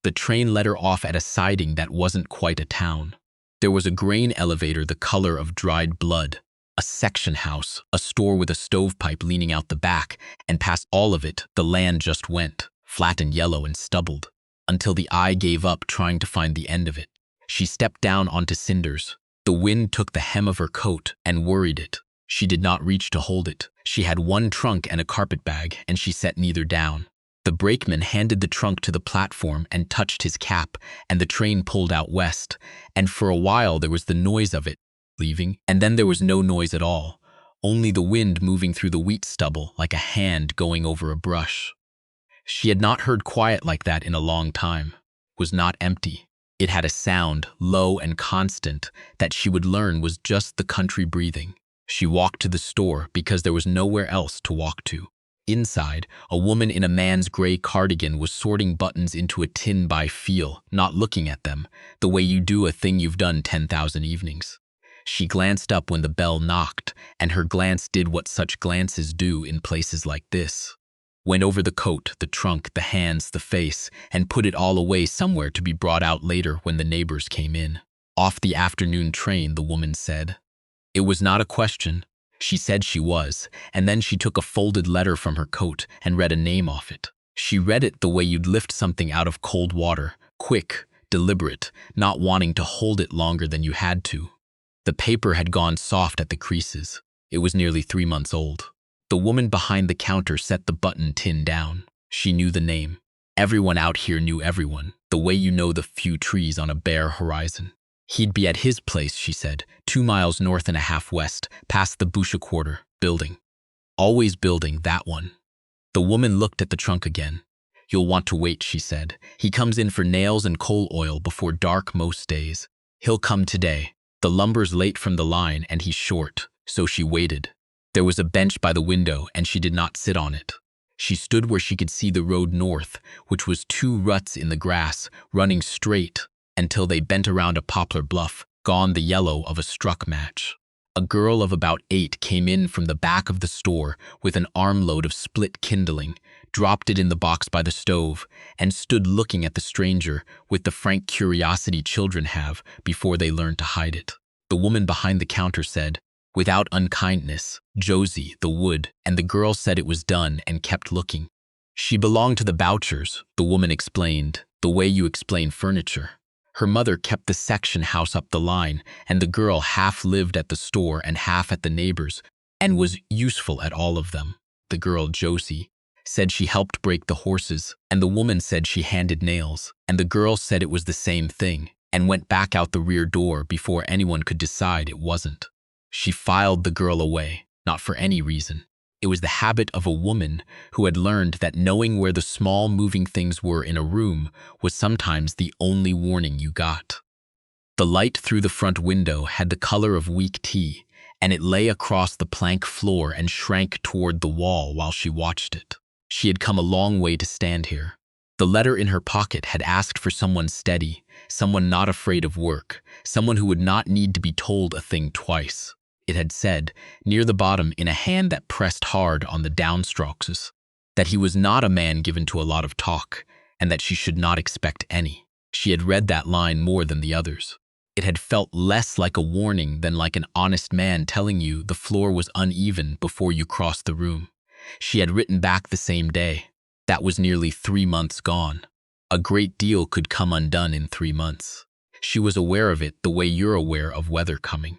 The train let her off at a siding that wasn't quite a town. There was a grain elevator the color of dried blood, a section house, a store with a stovepipe leaning out the back, and past all of it, the land just went, flat and yellow and stubbled, until the eye gave up trying to find the end of it. She stepped down onto cinders. The wind took the hem of her coat and worried it. She did not reach to hold it. She had one trunk and a carpet bag, and she set neither down. The brakeman handed the trunk to the platform and touched his cap, and the train pulled out west, and for a while there was the noise of it leaving, and then there was no noise at all, only the wind moving through the wheat stubble like a hand going over a brush. She had not heard quiet like that in a long time. It was not empty. It had a sound, low and constant, that she would learn was just the country breathing. She walked to the store because there was nowhere else to walk to. Inside, a woman in a man's gray cardigan was sorting buttons into a tin by feel, not looking at them, the way you do a thing you've done 10,000 evenings. She glanced up when the bell knocked, and her glance did what such glances do in places like this. Went over the coat, the trunk, the hands, the face, and put it all away somewhere to be brought out later when the neighbors came in. Off the afternoon train, the woman said. It was not a question. She said she was, and then she took a folded letter from her coat and read a name off it. She read it the way you'd lift something out of cold water, quick, deliberate, not wanting to hold it longer than you had to. The paper had gone soft at the creases. It was nearly 3 months old. The woman behind the counter set the button tin down. She knew the name. Everyone out here knew everyone, the way you know the few trees on a bare horizon. He'd be at his place, she said, 2 miles north and a half west, past the Boucher Quarter, building. Always building, that one. The woman looked at the trunk again. You'll want to wait, she said. He comes in for nails and coal oil before dark most days. He'll come today. The lumber's late from the line and he's short, so she waited. There was a bench by the window and she did not sit on it. She stood where she could see the road north, which was 2 ruts in the grass, running straight, until they bent around a poplar bluff, gone the yellow of a struck match. A girl of about 8 came in from the back of the store with an armload of split kindling, dropped it in the box by the stove, and stood looking at the stranger with the frank curiosity children have before they learn to hide it. The woman behind the counter said, without unkindness, Josie, the wood, and the girl said it was done and kept looking. She belonged to the Bouchers, the woman explained, the way you explain furniture. Her mother kept the section house up the line, and the girl half lived at the store and half at the neighbors, and was useful at all of them. The girl, Josie, said she helped break the horses, and the woman said she handed nails, and the girl said it was the same thing, and went back out the rear door before anyone could decide it wasn't. She filed the girl away, not for any reason. It was the habit of a woman who had learned that knowing where the small moving things were in a room was sometimes the only warning you got. The light through the front window had the color of weak tea, and it lay across the plank floor and shrank toward the wall while she watched it. She had come a long way to stand here. The letter in her pocket had asked for someone steady, someone not afraid of work, someone who would not need to be told a thing twice. It had said, near the bottom in a hand that pressed hard on the downstrokes, that he was not a man given to a lot of talk, and that she should not expect any. She had read that line more than the others. It had felt less like a warning than like an honest man telling you the floor was uneven before you crossed the room. She had written back the same day. That was nearly 3 months gone. A great deal could come undone in 3 months. She was aware of it the way you're aware of weather coming.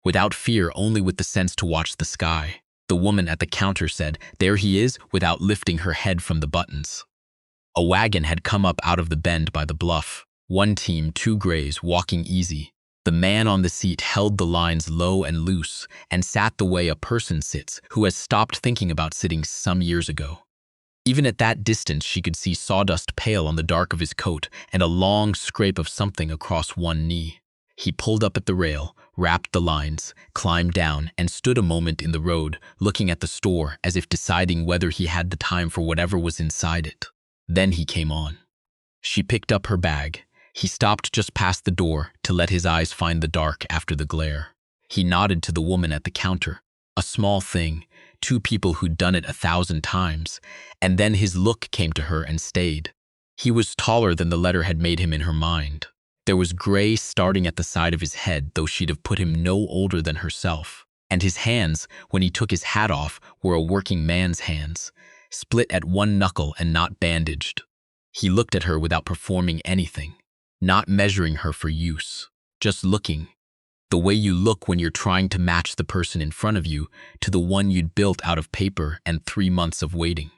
Without fear, only with the sense to watch the sky. The woman at the counter said, there he is, without lifting her head from the buttons. A wagon had come up out of the bend by the bluff. 1 team, 2 grays, walking easy. The man on the seat held the lines low and loose and sat the way a person sits who has stopped thinking about sitting some years ago. Even at that distance, she could see sawdust pale on the dark of his coat and a long scrape of something across one knee. He pulled up at the rail, wrapped the lines, climbed down, and stood a moment in the road, looking at the store as if deciding whether he had the time for whatever was inside it. Then he came on. She picked up her bag. He stopped just past the door to let his eyes find the dark after the glare. He nodded to the woman at the counter, a small thing, 2 people who'd done it 1,000 times, and then his look came to her and stayed. He was taller than the letter had made him in her mind. There was gray starting at the side of his head, though she'd have put him no older than herself. And his hands, when he took his hat off, were a working man's hands, split at one knuckle and not bandaged. He looked at her without performing anything, not measuring her for use, just looking, the way you look when you're trying to match the person in front of you to the one you'd built out of paper and 3 months of waiting.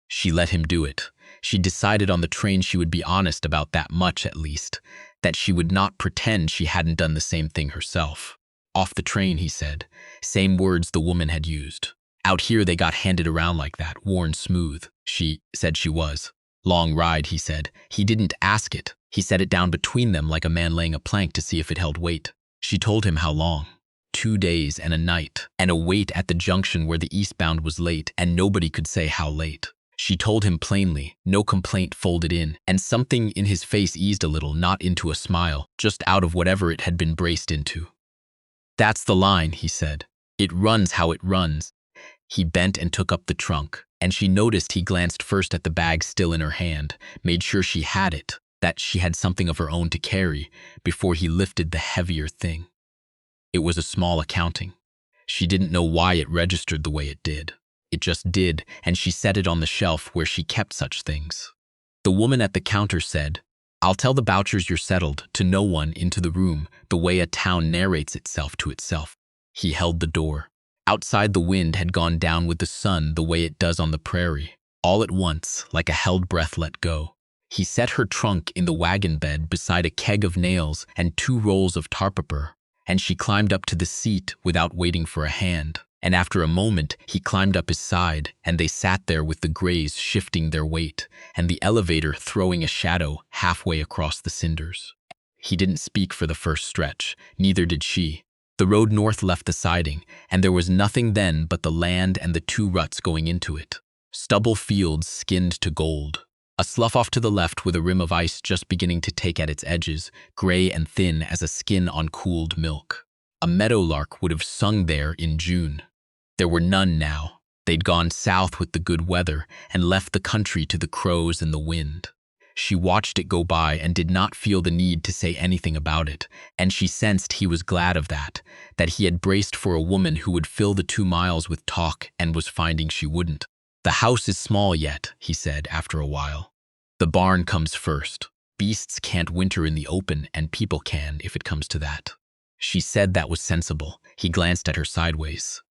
She let him do it. She decided on the train she would be honest about that much at least, that she would not pretend she hadn't done the same thing herself. Off the train, he said. Same words the woman had used. Out here they got handed around like that, worn smooth. She said she was. Long ride, he said. He didn't ask it. He set it down between them like a man laying a plank to see if it held weight. She told him how long. 2 days and a night, and a wait at the junction where the eastbound was late, and nobody could say how late. She told him plainly, no complaint folded in, and something in his face eased a little, not into a smile, just out of whatever it had been braced into. That's the line, he said. It runs how it runs. He bent and took up the trunk, and she noticed he glanced first at the bag still in her hand, made sure she had it, that she had something of her own to carry, before he lifted the heavier thing. It was a small accounting. She didn't know why it registered the way it did. It just did, and she set it on the shelf where she kept such things. The woman at the counter said, I'll tell the Bouchers you're settled, to no one into the room, the way a town narrates itself to itself. He held the door. Outside the wind had gone down with the sun the way it does on the prairie. All at once, like a held breath let go. He set her trunk in the wagon bed beside a keg of nails and 2 rolls of tar paper, and she climbed up to the seat without waiting for a hand. And after a moment, he climbed up his side, and they sat there with the grays shifting their weight, and the elevator throwing a shadow halfway across the cinders. He didn't speak for the first stretch, neither did she. The road north left the siding, and there was nothing then but the land and the 2 ruts going into it. Stubble fields skinned to gold. A slough off to the left with a rim of ice just beginning to take at its edges, gray and thin as a skin on cooled milk. A meadowlark would have sung there in June. There were none now. They'd gone south with the good weather and left the country to the crows and the wind. She watched it go by and did not feel the need to say anything about it, and she sensed he was glad of that he had braced for a woman who would fill the 2 miles with talk and was finding she wouldn't. The house is small yet, he said after a while. The barn comes first. Beasts can't winter in the open, and people can if it comes to that. She said that was sensible. He glanced at her sideways.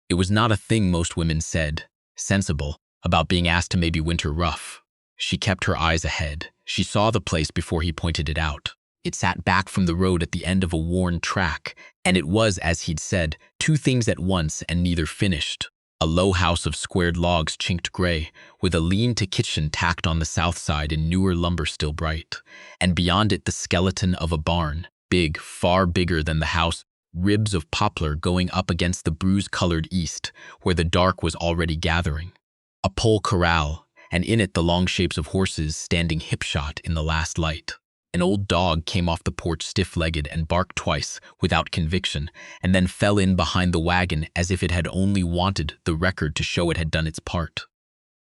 It was not a thing most women said, sensible, about being asked to maybe winter rough. She kept her eyes ahead. She saw the place before he pointed it out. It sat back from the road at the end of a worn track, and it was, as he'd said, 2 things at once and neither finished. A low house of squared logs chinked gray, with a lean-to kitchen tacked on the south side in newer lumber still bright, and beyond it the skeleton of a barn, big, far bigger than the house, ribs of poplar going up against the bruise-colored east, where the dark was already gathering. A pole corral, and in it the long shapes of horses standing hip-shot in the last light. An old dog came off the porch stiff-legged and barked twice, without conviction, and then fell in behind the wagon as if it had only wanted the record to show it had done its part.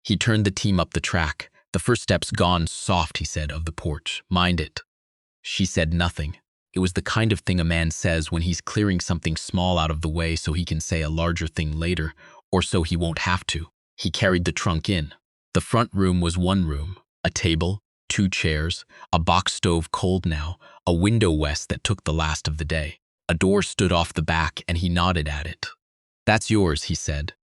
He turned the team up the track. The first step's gone soft, he said, of the porch. Mind it. She said nothing. It was the kind of thing a man says when he's clearing something small out of the way so he can say a larger thing later, or so he won't have to. He carried the trunk in. The front room was 1 room, a table, 2 chairs, a box stove cold now, a window west that took the last of the day. A door stood off the back, and he nodded at it. That's yours, he said.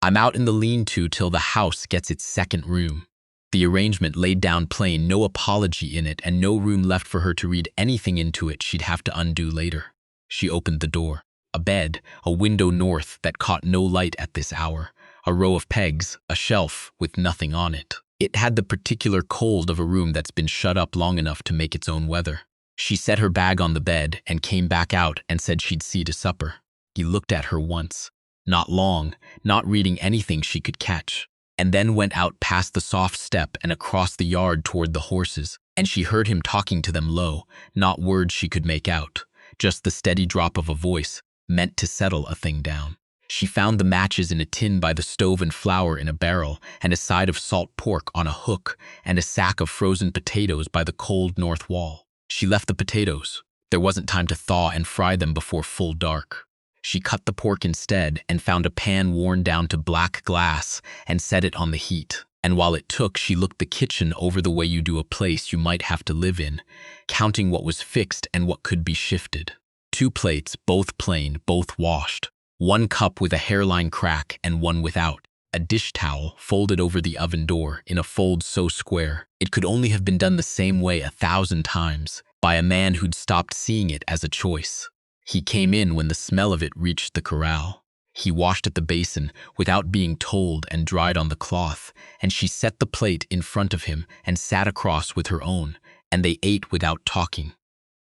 I'm out in the lean-to till the house gets its 2nd room. The arrangement laid down plain, no apology in it, and no room left for her to read anything into it she'd have to undo later. She opened the door. A bed, a window north that caught no light at this hour, a row of pegs, a shelf with nothing on it. It had the particular cold of a room that's been shut up long enough to make its own weather. She set her bag on the bed and came back out and said she'd see to supper. He looked at her once. Not long, not reading anything she could catch, and then went out past the soft step and across the yard toward the horses, and she heard him talking to them low, not words she could make out, just the steady drop of a voice, meant to settle a thing down. She found the matches in a tin by the stove and flour in a barrel, and a side of salt pork on a hook, and a sack of frozen potatoes by the cold north wall. She left the potatoes. There wasn't time to thaw and fry them before full dark. She cut the pork instead and found a pan worn down to black glass and set it on the heat. And while it took, she looked the kitchen over the way you do a place you might have to live in, counting what was fixed and what could be shifted. 2 plates, both plain, both washed. 1 cup with a hairline crack and 1 without. A dish towel folded over the oven door in a fold so square it could only have been done the same way 1,000 times by a man who'd stopped seeing it as a choice. He came in when the smell of it reached the corral. He washed at the basin without being told and dried on the cloth, and she set the plate in front of him and sat across with her own, and they ate without talking.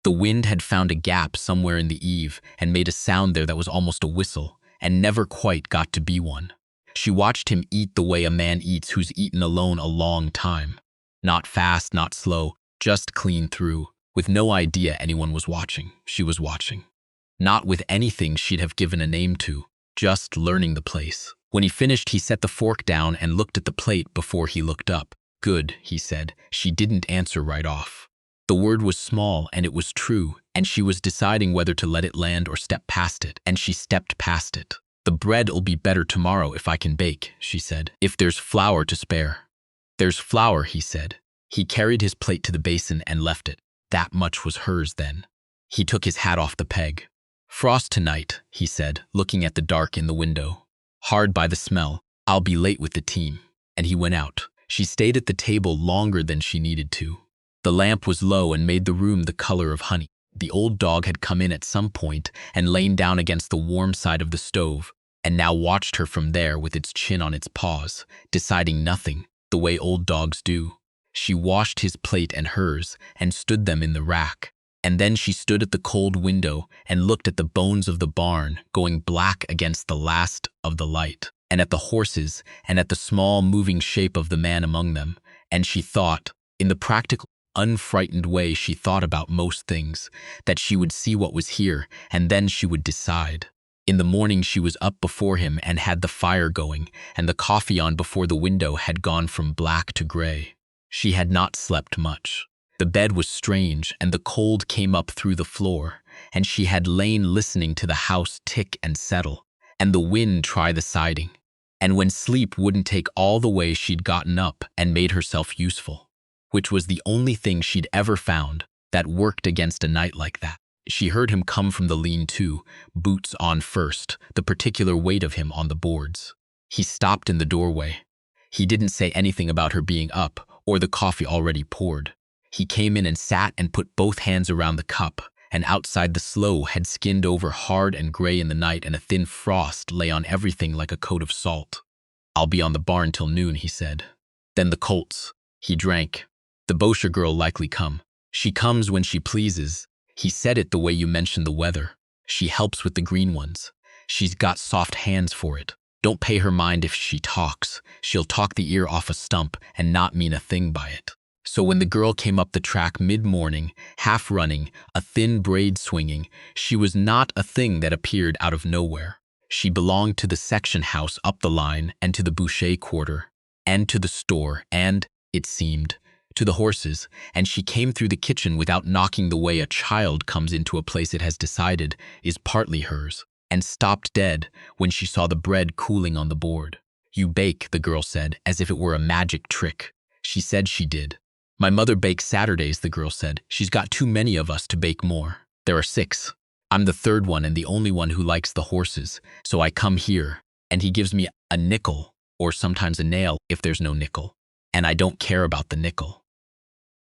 The wind had found a gap somewhere in the eave and made a sound there that was almost a whistle, and never quite got to be one. She watched him eat the way a man eats who's eaten alone a long time. Not fast, not slow, just clean through, with no idea anyone was watching. She was watching. Not with anything she'd have given a name to, just learning the place. When he finished, he set the fork down and looked at the plate before he looked up. Good, he said. She didn't answer right off. The word was small, and it was true, and she was deciding whether to let it land or step past it, and she stepped past it. The bread'll be better tomorrow if I can bake, she said, if there's flour to spare. There's flour, he said. He carried his plate to the basin and left it. That much was hers then. He took his hat off the peg. Frost tonight, he said, looking at the dark in the window. Hard by the smell. I'll be late with the team. And he went out. She stayed at the table longer than she needed to. The lamp was low and made the room the color of honey. The old dog had come in at some point and lain down against the warm side of the stove, and now watched her from there with its chin on its paws, deciding nothing, the way old dogs do. She washed his plate and hers and stood them in the rack. And then she stood at the cold window and looked at the bones of the barn going black against the last of the light, and at the horses and at the small moving shape of the man among them. And she thought, in the practical, unfrightened way she thought about most things, that she would see what was here, and then she would decide. In the morning she was up before him and had the fire going, and the coffee on before the window had gone from black to gray. She had not slept much. The bed was strange, and the cold came up through the floor, and she had lain listening to the house tick and settle, and the wind try the siding. And when sleep wouldn't take all the way, she'd gotten up and made herself useful, which was the only thing she'd ever found that worked against a night like that. She heard him come from the lean-to, boots on first, the particular weight of him on the boards. He stopped in the doorway. He didn't say anything about her being up or the coffee already poured. He came in and sat and put both hands around the cup, and outside the sloe had skinned over hard and gray in the night, and a thin frost lay on everything like a coat of salt. I'll be on the barn till noon, he said. Then the colts. He drank. The Bosher girl likely come. She comes when she pleases. He said it the way you mentioned the weather. She helps with the green ones. She's got soft hands for it. Don't pay her mind if she talks. She'll talk the ear off a stump and not mean a thing by it. So when the girl came up the track mid-morning, half running, a thin braid swinging, she was not a thing that appeared out of nowhere. She belonged to the section house up the line and to the boucher quarter, and to the store, and, it seemed, to the horses, and she came through the kitchen without knocking the way a child comes into a place it has decided is partly hers, and stopped dead when she saw the bread cooling on the board. You bake, the girl said, as if it were a magic trick. She said she did. My mother bakes Saturdays, the girl said. She's got too many of us to bake more. There are 6. I'm the 3rd one and the only one who likes the horses, so I come here, and he gives me a nickel, or sometimes a nail if there's no nickel, and I don't care about the nickel.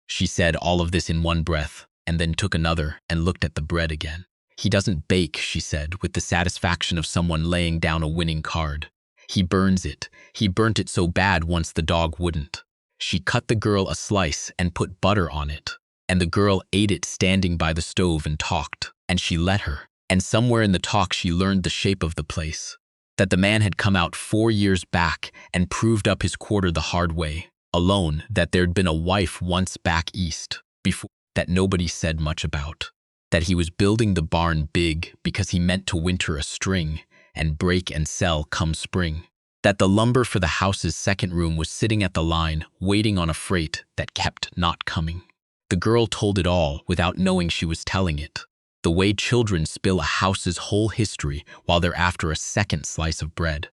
She said all of this in one breath, and then took another and looked at the bread again. He doesn't bake, she said, with the satisfaction of someone laying down a winning card. He burns it. He burnt it so bad once the dog wouldn't. She cut the girl a slice and put butter on it, and the girl ate it standing by the stove and talked, and she let her. And somewhere in the talk she learned the shape of the place, that the man had come out 4 years back and proved up his quarter the hard way, alone, that there'd been a wife once back east, before, that nobody said much about, that he was building the barn big because he meant to winter a string, and break and sell come spring. That the lumber for the house's second room was sitting at the line, waiting on a freight that kept not coming. The girl told it all without knowing she was telling it. The way children spill a house's whole history while they're after a second slice of bread.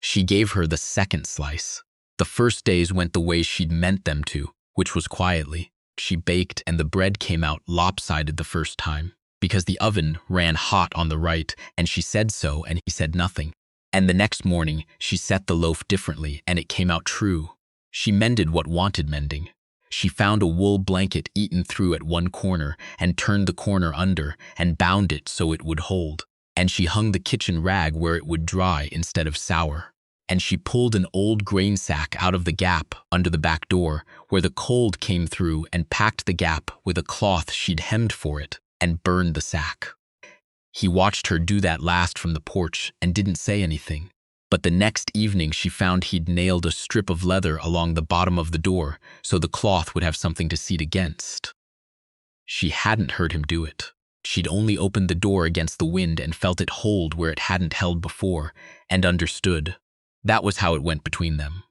She gave her the second slice. The first days went the way she'd meant them to, which was quietly. She baked and the bread came out lopsided the first time, because the oven ran hot on the right and she said so and he said nothing. And the next morning she set the loaf differently and it came out true. She mended what wanted mending. She found a wool blanket eaten through at one corner and turned the corner under and bound it so it would hold. And she hung the kitchen rag where it would dry instead of sour. And she pulled an old grain sack out of the gap under the back door where the cold came through and packed the gap with a cloth she'd hemmed for it and burned the sack. He watched her do that last from the porch and didn't say anything. But the next evening she found he'd nailed a strip of leather along the bottom of the door so the cloth would have something to seat against. She hadn't heard him do it. She'd only opened the door against the wind and felt it hold where it hadn't held before, and understood. That was how it went between them.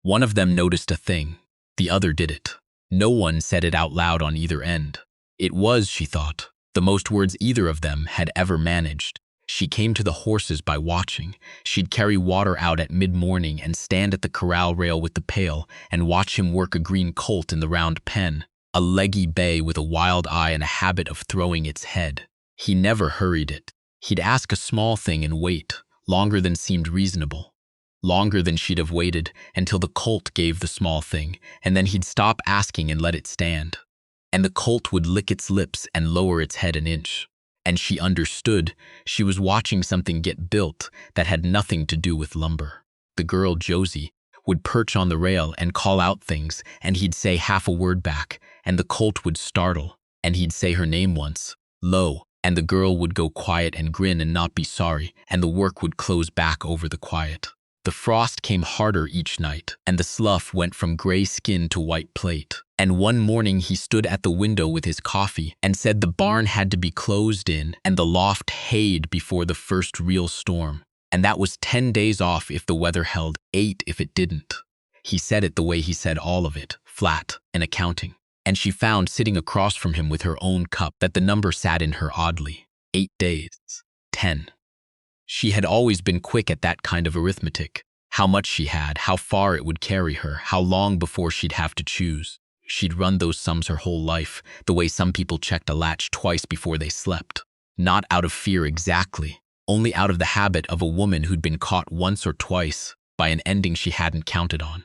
One of them noticed a thing. The other did it. No one said it out loud on either end. It was, she thought, the most words either of them had ever managed. She came to the horses by watching. She'd carry water out at mid-morning and stand at the corral rail with the pail and watch him work a green colt in the round pen, a leggy bay with a wild eye and a habit of throwing its head. He never hurried it. He'd ask a small thing and wait, longer than seemed reasonable. Longer than she'd have waited until the colt gave the small thing, and then he'd stop asking and let it stand. And the colt would lick its lips and lower its head an inch. And she understood she was watching something get built that had nothing to do with lumber. The girl, Josie, would perch on the rail and call out things, and he'd say half a word back, and the colt would startle, and he'd say her name once, low, and the girl would go quiet and grin and not be sorry, and the work would close back over the quiet. The frost came harder each night, and the slough went from gray skin to white plate. And one morning he stood at the window with his coffee and said the barn had to be closed in and the loft hayed before the first real storm. And that was 10 days off if the weather held, 8 if it didn't. He said it the way he said all of it, flat and accounting. And she found sitting across from him with her own cup that the number sat in her oddly. 8 days. 10. She had always been quick at that kind of arithmetic. How much she had, how far it would carry her, how long before she'd have to choose. She'd run those sums her whole life, the way some people checked a latch twice before they slept. Not out of fear exactly, only out of the habit of a woman who'd been caught once or twice by an ending she hadn't counted on.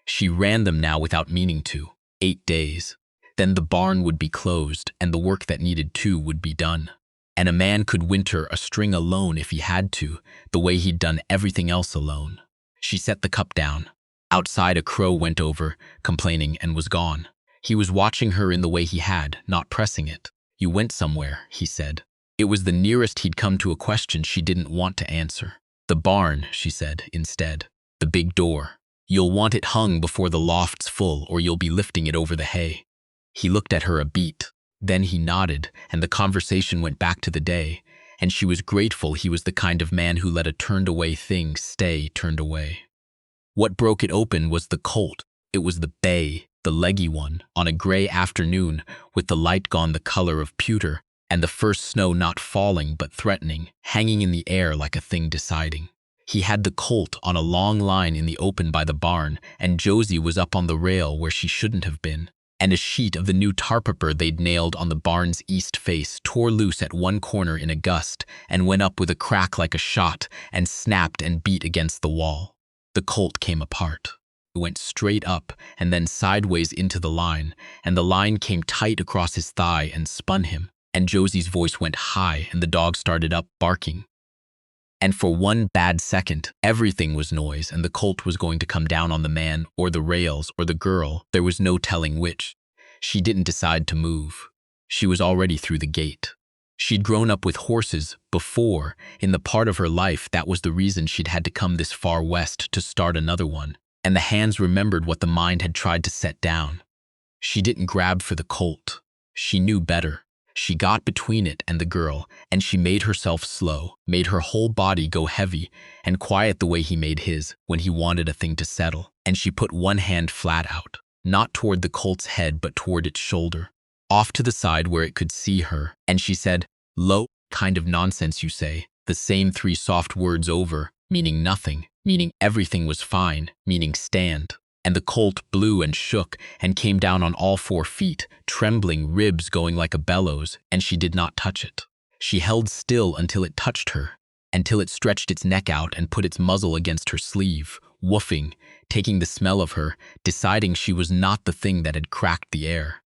She ran them now without meaning to. 8 days. Then the barn would be closed, and the work that needed to would be done. And a man could winter a string alone if he had to, the way he'd done everything else alone. She set the cup down. Outside, a crow went over, complaining, and was gone. He was watching her in the way he had, not pressing it. You went somewhere, he said. It was the nearest he'd come to a question she didn't want to answer. The barn, she said, instead. The big door. You'll want it hung before the loft's full, or you'll be lifting it over the hay. He looked at her a beat. Then he nodded, and the conversation went back to the day, and she was grateful he was the kind of man who let a turned-away thing stay turned away. What broke it open was the colt. It was the bay, the leggy one, on a gray afternoon, with the light gone the color of pewter, and the first snow not falling but threatening, hanging in the air like a thing deciding. He had the colt on a long line in the open by the barn, and Josie was up on the rail where she shouldn't have been. And a sheet of the new tar-paper they'd nailed on the barn's east face tore loose at one corner in a gust and went up with a crack like a shot and snapped and beat against the wall. The colt came apart. It went straight up and then sideways into the line, and the line came tight across his thigh and spun him, and Josie's voice went high and the dog started up barking. And for one bad second, everything was noise and the colt was going to come down on the man or the rails or the girl. There was no telling which. She didn't decide to move. She was already through the gate. She'd grown up with horses before. In the part of her life, that was the reason she'd had to come this far west to start another one. And the hands remembered what the mind had tried to set down. She didn't grab for the colt. She knew better. She got between it and the girl, and she made herself slow, made her whole body go heavy and quiet the way he made his when he wanted a thing to settle. And she put one hand flat out, not toward the colt's head but toward its shoulder, off to the side where it could see her, and she said, "Lo, kind of nonsense you say," the same three soft words over, meaning nothing, meaning everything was fine, meaning stand. And the colt blew and shook and came down on all 4 feet, trembling, ribs going like a bellows, and she did not touch it. She held still until it touched her, until it stretched its neck out and put its muzzle against her sleeve, woofing, taking the smell of her, deciding she was not the thing that had cracked the air.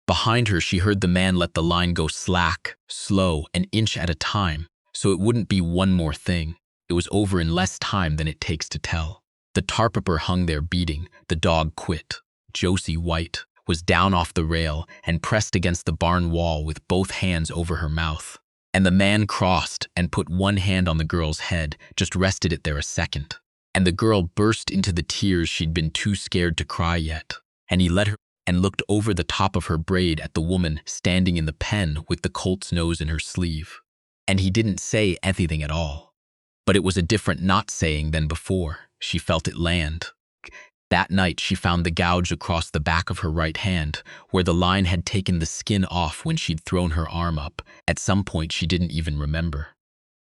Behind her, she heard the man let the line go slack, slow, an inch at a time, so it wouldn't be one more thing. It was over in less time than it takes to tell. The tarpupper hung there beating. The dog quit. Josie, white, was down off the rail and pressed against the barn wall with both hands over her mouth. And the man crossed and put one hand on the girl's head, just rested it there a second. And the girl burst into the tears she'd been too scared to cry yet. And he let her and looked over the top of her braid at the woman standing in the pen with the colt's nose in her sleeve. And he didn't say anything at all. But it was a different not saying than before. She felt it land. That night she found the gouge across the back of her right hand, where the line had taken the skin off when she'd thrown her arm up. At some point she didn't even remember.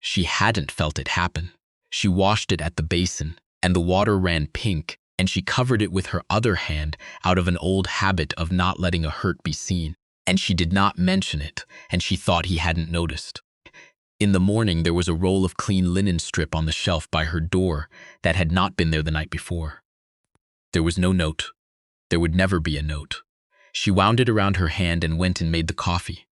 She hadn't felt it happen. She washed it at the basin, and the water ran pink, and she covered it with her other hand out of an old habit of not letting a hurt be seen. And she did not mention it, and she thought he hadn't noticed. In the morning, there was a roll of clean linen strip on the shelf by her door that had not been there the night before. There was no note. There would never be a note. She wound it around her hand and went and made the coffee.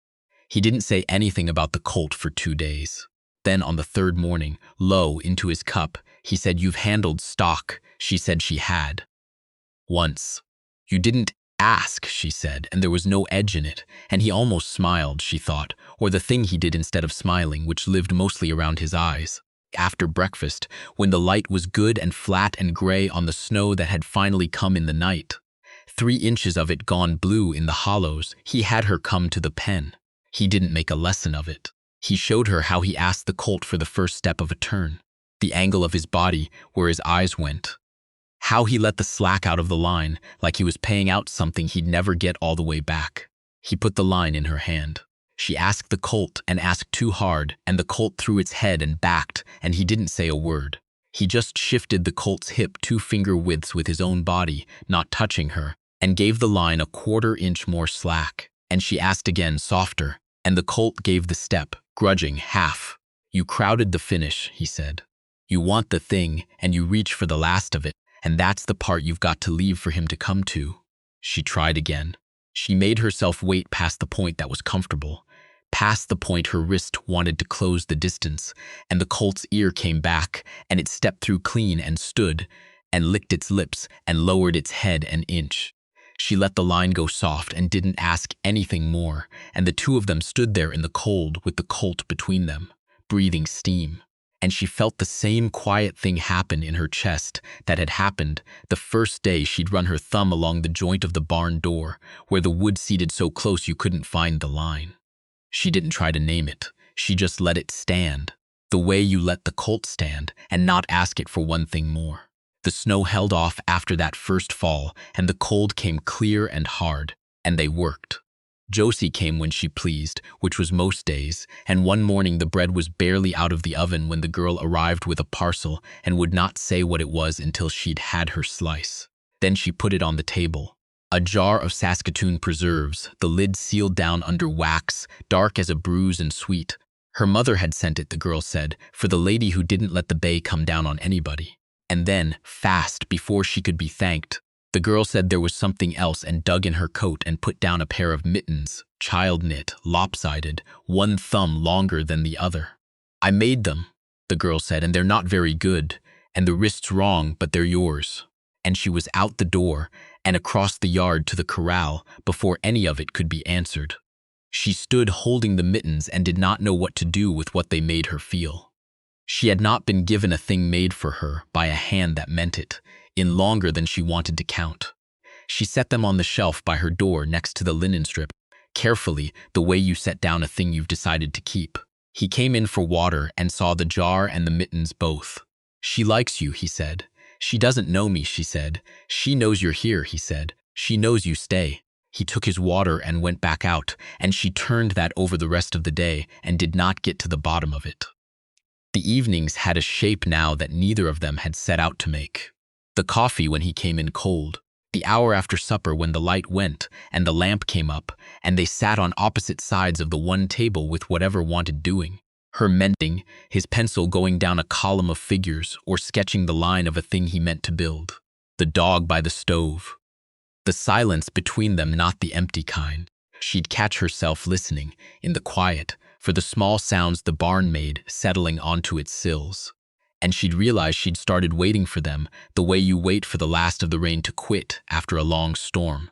He didn't say anything about the colt for 2 days. Then on the 3rd morning, low into his cup, he said, "You've handled stock." She said she had. Once. "You didn't ask," she said, and there was no edge in it, and he almost smiled, she thought, or the thing he did instead of smiling, which lived mostly around his eyes. After breakfast, when the light was good and flat and gray on the snow that had finally come in the night, 3 inches of it gone blue in the hollows, he had her come to the pen. He didn't make a lesson of it. He showed her how he asked the colt for the first step of a turn, the angle of his body, where his eyes went. How he let the slack out of the line, like he was paying out something he'd never get all the way back. He put the line in her hand. She asked the colt and asked too hard, and the colt threw its head and backed, and he didn't say a word. He just shifted the colt's hip 2 finger widths with his own body, not touching her, and gave the line a 1/4 inch more slack. And she asked again, softer, and the colt gave the step, grudging, half. "You crowded the finish," he said. "You want the thing, and you reach for the last of it. And that's the part you've got to leave for him to come to." She tried again. She made herself wait past the point that was comfortable, past the point her wrist wanted to close the distance, and the colt's ear came back, and it stepped through clean and stood, and licked its lips and lowered its head an inch. She let the line go soft and didn't ask anything more, and the 2 of them stood there in the cold with the colt between them, breathing steam. And she felt the same quiet thing happen in her chest that had happened the first day she'd run her thumb along the joint of the barn door, where the wood seated so close you couldn't find the line. She didn't try to name it. She just let it stand, the way you let the colt stand, and not ask it for one thing more. The snow held off after that first fall, and the cold came clear and hard, and they worked. Josie came when she pleased, which was most days, and one morning the bread was barely out of the oven when the girl arrived with a parcel and would not say what it was until she'd had her slice. Then she put it on the table. A jar of Saskatoon preserves, the lid sealed down under wax, dark as a bruise and sweet. Her mother had sent it, the girl said, for the lady who didn't let the bay come down on anybody. And then, fast, before she could be thanked, the girl said there was something else and dug in her coat and put down a pair of mittens, child-knit, lopsided, one thumb longer than the other. "I made them," the girl said, "and they're not very good, and the wrist's wrong, but they're yours." And she was out the door and across the yard to the corral before any of it could be answered. She stood holding the mittens and did not know what to do with what they made her feel. She had not been given a thing made for her by a hand that meant it, in longer than she wanted to count. She set them on the shelf by her door next to the linen strip, carefully, the way you set down a thing you've decided to keep. He came in for water and saw the jar and the mittens both. She likes you, he said. She doesn't know me, she said. She knows you're here, he said. She knows you stay. He took his water and went back out, and she turned that over the rest of the day and did not get to the bottom of it. The evenings had a shape now that neither of them had set out to make. The coffee when he came in cold, the hour after supper when the light went and the lamp came up, and they sat on opposite sides of the one table with whatever wanted doing. Her mending, his pencil going down a column of figures or sketching the line of a thing he meant to build. The dog by the stove. The silence between them, not the empty kind. She'd catch herself listening, in the quiet, for the small sounds the barn made settling onto its sills. And she'd realize she'd started waiting for them the way you wait for the last of the rain to quit after a long storm,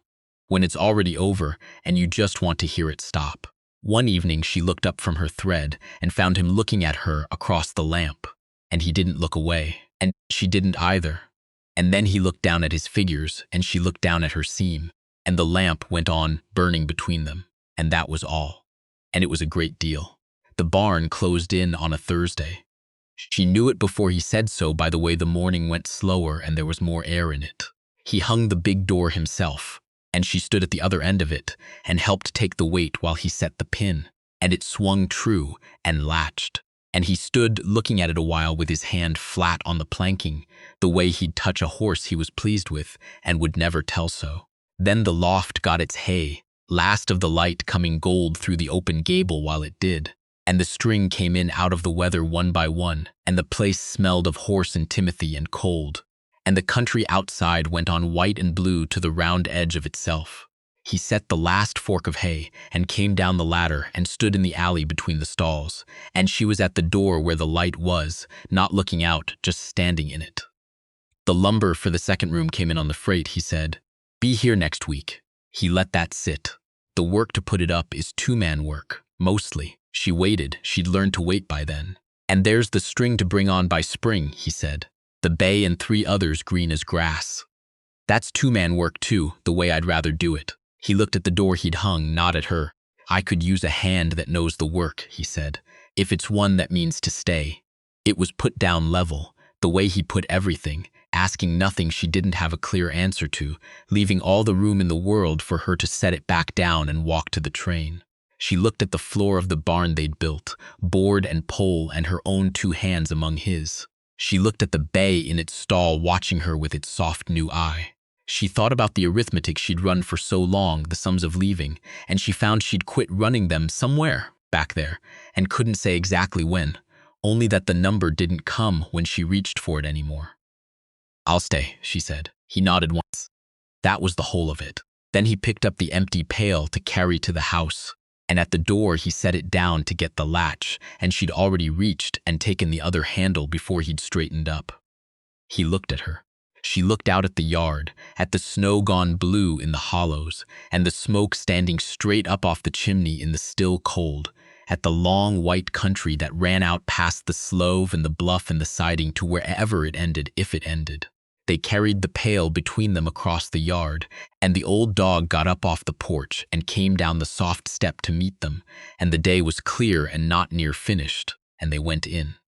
when it's already over and you just want to hear it stop. One evening she looked up from her thread and found him looking at her across the lamp, and he didn't look away, and she didn't either. And then he looked down at his figures, and she looked down at her seam, and the lamp went on burning between them, and that was all. And it was a great deal. The barn closed in on a Thursday. She knew it before he said so by the way the morning went slower and there was more air in it. He hung the big door himself, and she stood at the other end of it and helped take the weight while he set the pin, and it swung true and latched. And he stood looking at it a while with his hand flat on the planking, the way he'd touch a horse he was pleased with and would never tell so. Then the loft got its hay, last of the light coming gold through the open gable while it did, and the string came in out of the weather one by one, and the place smelled of horse and timothy and cold, and the country outside went on white and blue to the round edge of itself. He set the last fork of hay and came down the ladder and stood in the alley between the stalls, and she was at the door where the light was, not looking out, just standing in it. The lumber for the second room came in on the freight, he said. Be here next week. He let that sit. The work to put it up is two-man work, mostly. She waited. She'd learned to wait by then. And there's the string to bring on by spring, he said. The bay and 3 others green as grass. That's two-man work too, the way I'd rather do it. He looked at the door he'd hung, not at her. I could use a hand that knows the work, he said, if it's one that means to stay. It was put down level, the way he put everything, asking nothing she didn't have a clear answer to, leaving all the room in the world for her to set it back down and walk to the train. She looked at the floor of the barn they'd built, board and pole and her own 2 hands among his. She looked at the bay in its stall watching her with its soft new eye. She thought about the arithmetic she'd run for so long, the sums of leaving, and she found she'd quit running them somewhere back there, and couldn't say exactly when, only that the number didn't come when she reached for it anymore. I'll stay, she said. He nodded once. That was the whole of it. Then he picked up the empty pail to carry to the house, and at the door he set it down to get the latch, and she'd already reached and taken the other handle before he'd straightened up. He looked at her. She looked out at the yard, at the snow gone blue in the hollows, and the smoke standing straight up off the chimney in the still cold, at the long white country that ran out past the slough and the bluff and the siding to wherever it ended, if it ended. They carried the pail between them across the yard, and the old dog got up off the porch and came down the soft step to meet them, and the day was clear and not near finished, and they went in.